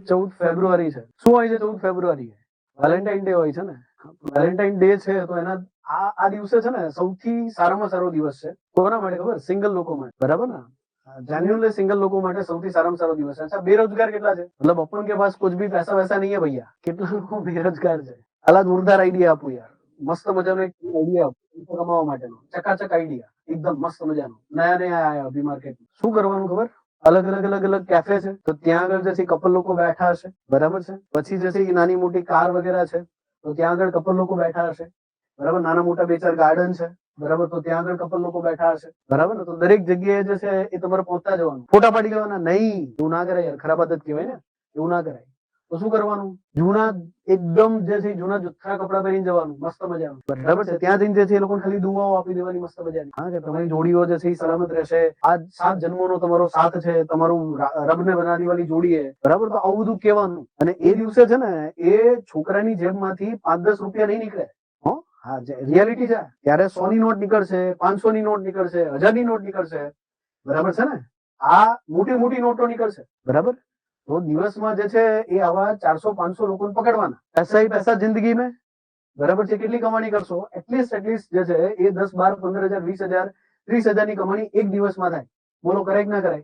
14 ફેબ્રુઆરી છે. શું હોય છે 14 ફેબ્રુઆરી? વેલેન્ટાઇન ડે હોય છે ને. વેલેન્ટાઇન ડે છે તો એના આ દિવસે છે ને સૌથી સારામાં સારો દિવસ છે. કોના માટે ખબર? સિંગલ લોકો માટે. બરાબર ને? जेन्युइनली सिंगल लोगों માટે સૌથી સારામાં સારો દિવસ છે. અચ્છા, બેરોજગાર કેટલા છે? મતલબ अपन के पास कुछ भी पैसा वैसा नहीं है भैया. કેટલા લોકો બેરોજગાર છે? અલા જોરદાર આઈડિયા આપું યાર. મસ્ત મજાનો એક આઈડિયા આપું કમાવા માટેનો. ચકાચક આઈડિયા. એકદમ મસ્ત મજાનો. નયા નયા આયા અભી માર્કેટમાં. શું કરવાનું ખબર? અલગ અલગ અલગ અલગ કેફે છે તો ત્યાં આગળ જે છે કપલ લોકો બેઠા હશે. બરાબર છે? પછી જે છે નાની મોટી કાર વગેરે છે તો ત્યાં આગળ કપલ લોકો બેઠા હશે. બરાબર? નાના મોટા બે ચાર ગાર્ડન છે. બરાબર? તો ત્યાં આગળ કપલ લોકો બેઠા હશે. બરાબર ને? તો દરેક જગ્યાએ જે છે એ તમારે પહોંચતા જવાનું. ફોટા પાડી લેવાના નહીં. એવું ના કરાય યાર. ખરાબ આદત કહેવાય ને. એવું ના કરાય. તો શું કરવાનું? જૂના એકદમ જે છે જૂના જુથ્થા કપડા પહેરીને જવાનું. મસ્ત મજાનું. બરાબર છે? ત્યાં જઈને જે છે એ લોકોને ખાલી દુઆઓ આપી દેવાની મસ્ત મજાની. હા, કે તમારી જોડીઓ જે છે એ સલામત રહેશે. આ 7 જન્મોનો તમારો સાથ છે. તમારું રબને બનાવી વાળી જોડી છે. બરાબર? તો આવું બધું કહેવાનું. અને એ દિવસે છે ને એ છોકરાની જેબમાંથી 5-10 રૂપિયા નહીં નીકળે. હા, રિયાલિટી છે. ત્યારે 100 ની નોટ નીકળશે, 500 ની નોટ નીકળશે, 1000 ની નોટ નીકળશે. બરાબર છે ને? આ મોટી મોટી નોટો નીકળશે. બરાબર? તો દિવસમાં જે છે એ આવા 400-500 લોકોને પકડવાના. પૈસા ही पैसा जिंदगी में. બરાબર છે? કેટલી કમાણી કરશો? એટલીસ્ટ જે છે એ 10, 12, 15,000, 20,000, 30,000 ની કમાણી એક દિવસમાં થાય. બોલો, કરાય કે ના કરાય?